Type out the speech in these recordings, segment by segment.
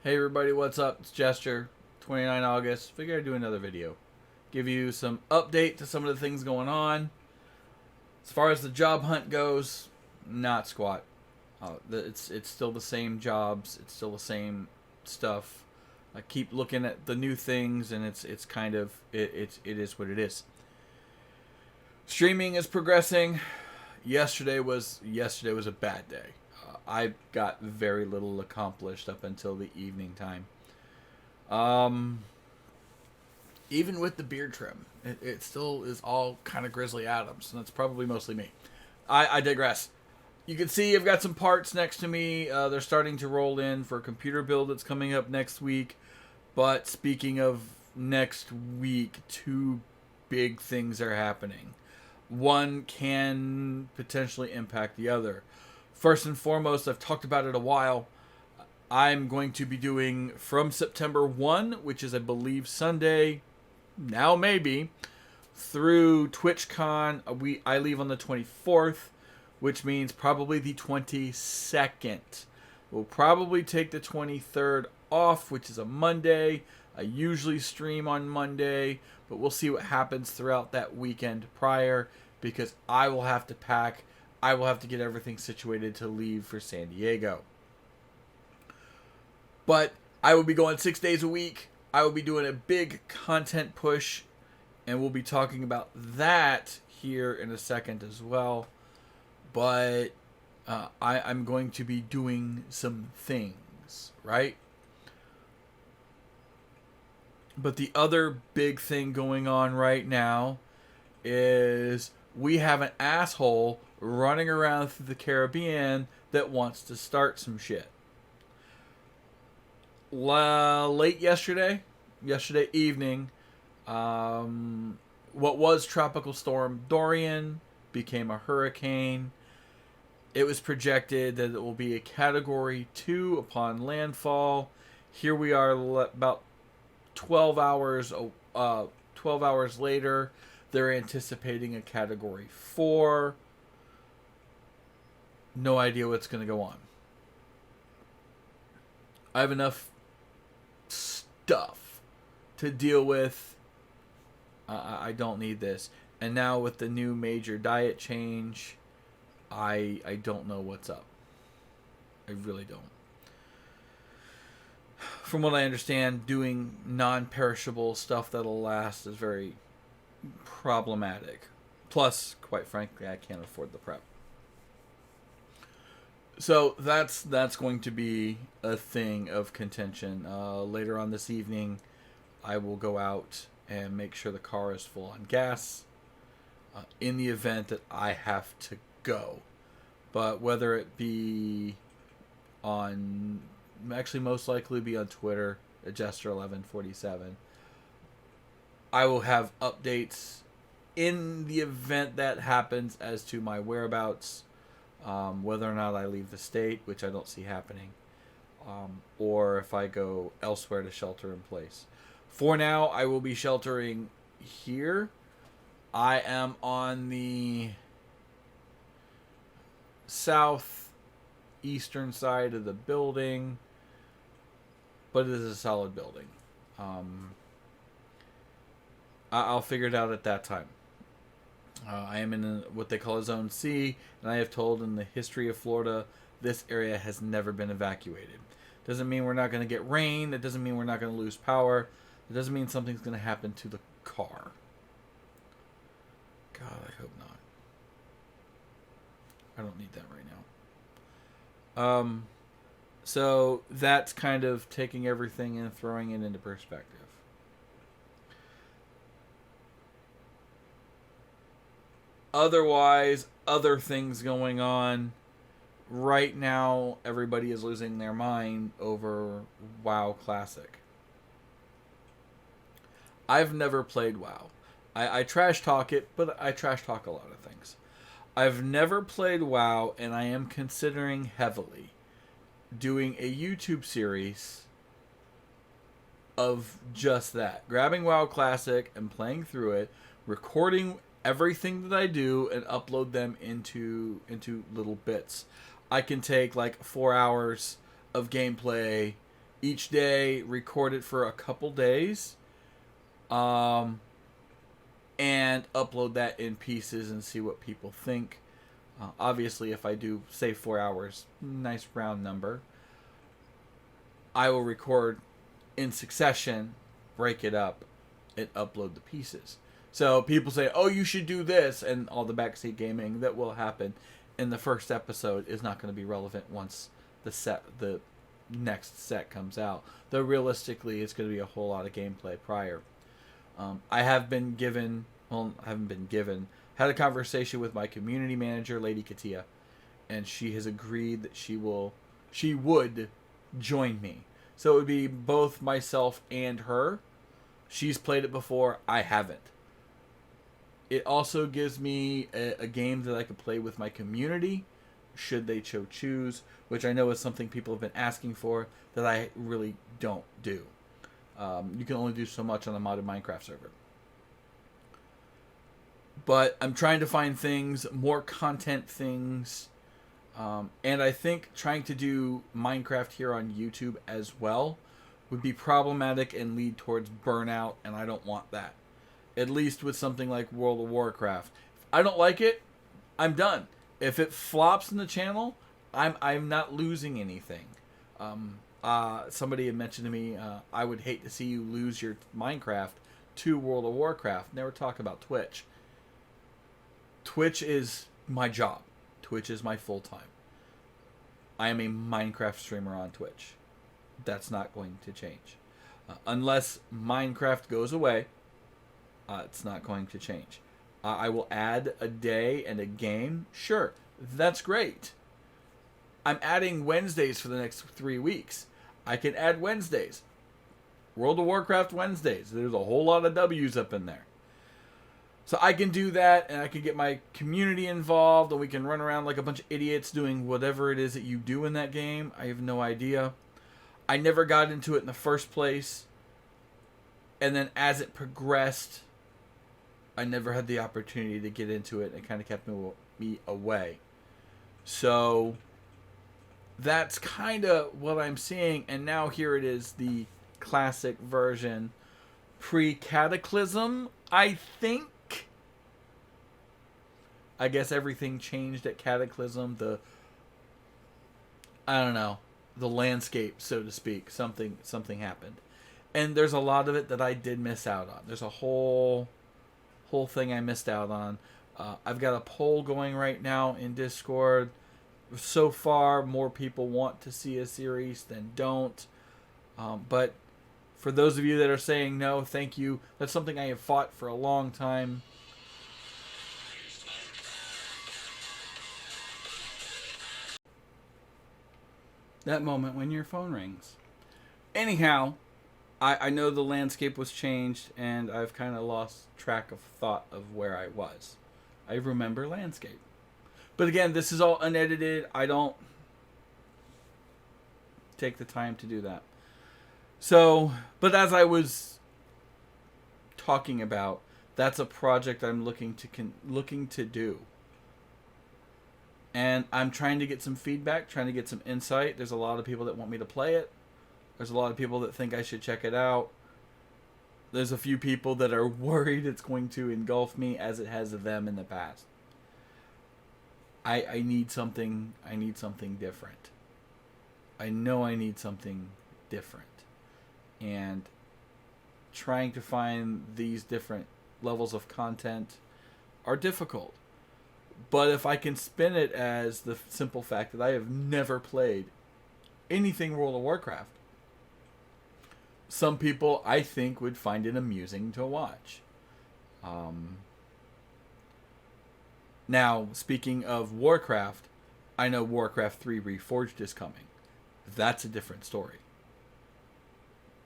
Hey everybody, what's up? It's Jester, 29 August. Figured I'd do another video. Give you some update to some of the things going on. As far as the job hunt goes, not squat. It's still the same jobs. It's still the same stuff. I keep looking at the new things, and it's kind of it is what it is. Streaming is progressing. Yesterday was a bad day. I got very little accomplished up until the evening time. Even with the beard trim, it still is all kind of Grizzly Adams, and that's probably mostly me. I digress. You can see I've got some parts next to me. They're starting to roll in for a computer build that's coming up next week. But speaking of next week, two big things are happening. One can potentially impact the other. First and foremost, I've talked about it a while. I'm going to be doing from September 1, which is, I believe, Sunday, now maybe, through TwitchCon. I leave on the 24th, which means probably the 22nd. We'll probably take the 23rd off, which is a Monday. I usually stream on Monday, but we'll see what happens throughout that weekend prior, because I will have to pack. I will have to get everything situated to leave for San Diego. But I will be going 6 days a week. I will be doing a big content push, and we'll be talking about that here in a second as well. But I'm going to be doing some things, right? But the other big thing going on right now is we have an asshole running around through the Caribbean that wants to start some shit. Late yesterday evening, what was Tropical Storm Dorian became a hurricane. It was projected that it will be a Category 2 upon landfall. Here we are about 12 hours later. They're anticipating a Category 4. No idea what's going to go on. I have enough stuff to deal with. I don't need this. And now with the new major diet change, I don't know what's up. I really don't. From what I understand, doing non-perishable stuff that'll last is very problematic. Plus, quite frankly, I can't afford the prep. So that's going to be a thing of contention. Later on this evening, I will go out and make sure the car is full on gas in the event that I have to go. But whether it be on, actually most likely be on Twitter at Jester1147, I will have updates in the event that happens as to my whereabouts. Whether or not I leave the state, which I don't see happening, or if I go elsewhere to shelter in place. For now, I will be sheltering here. I am on the southeastern side of the building, but it is a solid building. I'll figure it out at that time. I am in what they call a Zone C, and I have told in the history of Florida, this area has never been evacuated. Doesn't mean we're not going to get rain. It doesn't mean we're not going to lose power. It doesn't mean something's going to happen to the car. God, I hope not. I don't need that right now. So that's kind of taking everything and throwing it into perspective. Otherwise, other things going on. Right now, everybody is losing their mind over WoW Classic. I've never played WoW. I trash talk it, but I trash talk a lot of things. I've never played WoW, and I am considering heavily doing a YouTube series of just that. Grabbing WoW Classic and playing through it, recording everything that I do and upload them into little bits. I can take like 4 hours of gameplay each day, record it for a couple days, and upload that in pieces and see what people think. Obviously, if I do, say, 4 hours, nice round number, I will record in succession, break it up, and upload the pieces. So people say, oh, you should do this, and all the backseat gaming that will happen in the first episode is not going to be relevant once the next set comes out. Though realistically, it's going to be a whole lot of gameplay prior. I have been given, well, I haven't been given, had a conversation with my community manager, Lady Katia, and she has agreed that she would join me. So it would be both myself and her. She's played it before, I haven't. It also gives me a game that I could play with my community, should they so choose, which I know is something people have been asking for that I really don't do. You can only do so much on a modded Minecraft server. But I'm trying to find things, more content things, and I think trying to do Minecraft here on YouTube as well would be problematic and lead towards burnout, and I don't want that. At least with something like World of Warcraft. If I don't like it, I'm done. If it flops in the channel, I'm not losing anything. Somebody had mentioned to me, I would hate to see you lose your Minecraft to World of Warcraft. Never talk about Twitch. Twitch is my job. Twitch is my full-time. I am a Minecraft streamer on Twitch. That's not going to change. Unless Minecraft goes away, it's not going to change. I will add a day and a game. Sure, that's great. I'm adding Wednesdays for the next 3 weeks. I can add Wednesdays. World of Warcraft Wednesdays. There's a whole lot of W's up in there. So I can do that, and I can get my community involved, and we can run around like a bunch of idiots doing whatever it is that you do in that game. I have no idea. I never got into it in the first place. And then as it progressed, I never had the opportunity to get into it. It kind of kept me away. So that's kind of what I'm seeing. And now here it is, the classic version. Pre-Cataclysm, I think. I guess everything changed at Cataclysm. I don't know, the landscape, so to speak. Something happened. And there's a lot of it that I did miss out on. There's a whole thing I missed out on. I've got a poll going right now in Discord. So far, more people want to see a series than don't. But for those of you that are saying no, thank you. That's something I have fought for a long time. That moment when your phone rings. Anyhow, I know the landscape was changed, and I've kind of lost track of thought of where I was. I remember landscape. But again, this is all unedited. I don't take the time to do that. So, but as I was talking about, that's a project I'm looking to do. And I'm trying to get some feedback, trying to get some insight. There's a lot of people that want me to play it. There's a lot of people that think I should check it out. There's a few people that are worried it's going to engulf me as it has them in the past. I need something different. I know I need something different. And trying to find these different levels of content are difficult. But if I can spin it as the simple fact that I have never played anything World of Warcraft, some people, I think, would find it amusing to watch. Now, speaking of Warcraft, I know Warcraft 3 Reforged is coming. That's a different story.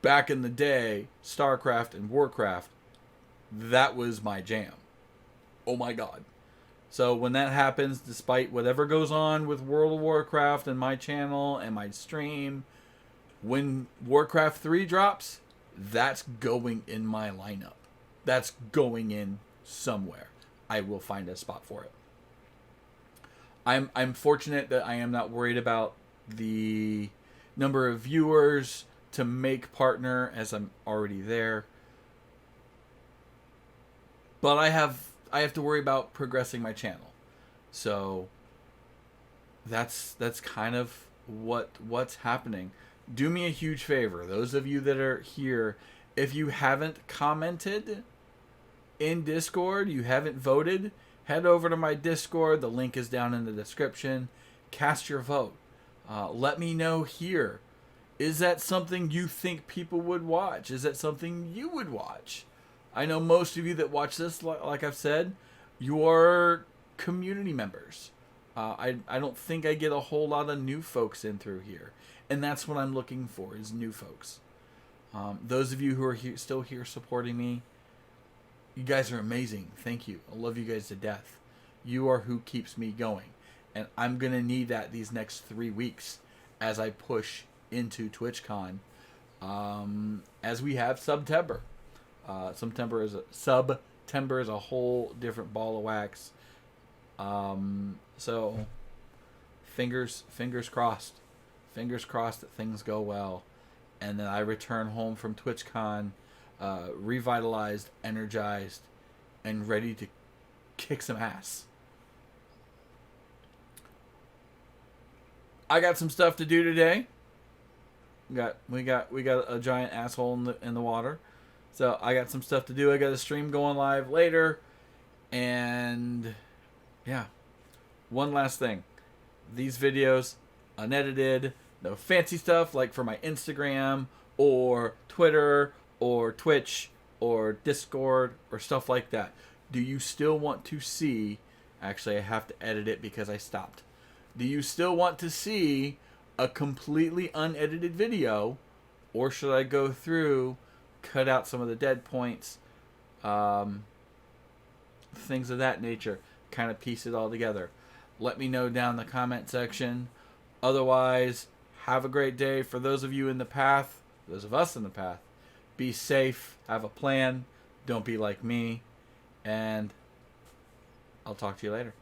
Back in the day, StarCraft and Warcraft, that was my jam. Oh my god. So when that happens, despite whatever goes on with World of Warcraft and my channel and my stream, when Warcraft 3 drops, that's going in my lineup. That's going in somewhere. I will find a spot for it. I'm fortunate that I am not worried about the number of viewers to make partner, as I'm already there. But I have to worry about progressing my channel. So that's kind of what's happening. Do me a huge favor, those of you that are here, if you haven't commented in Discord, you haven't voted, head over to my Discord. The link is down in the description. Cast your vote. Let me know here. Is that something you think people would watch? Is that something you would watch? I know most of you that watch this, like I've said, you're community members. I don't think I get a whole lot of new folks in through here. And that's what I'm looking for, is new folks. Those of you who are still here supporting me, you guys are amazing. Thank you. I love you guys to death. You are who keeps me going. And I'm going to need that these next 3 weeks as I push into TwitchCon. As we have September. September is a whole different ball of wax. So fingers crossed. Fingers crossed that things go well. And then I return home from TwitchCon revitalized, energized, and ready to kick some ass. I got some stuff to do today. We got a giant asshole in the water. So I got some stuff to do. I got a stream going live later. And yeah. One last thing. These videos, unedited, no fancy stuff like for my Instagram or Twitter or Twitch or Discord or stuff like that. Do you still want to see... Actually, I have to edit it because I stopped. Do you still want to see a completely unedited video? Or should I go through, cut out some of the dead points, things of that nature, kind of piece it all together? Let me know down in the comment section. Otherwise, have a great day. For those of you in the path, those of us in the path, be safe, have a plan, don't be like me, and I'll talk to you later.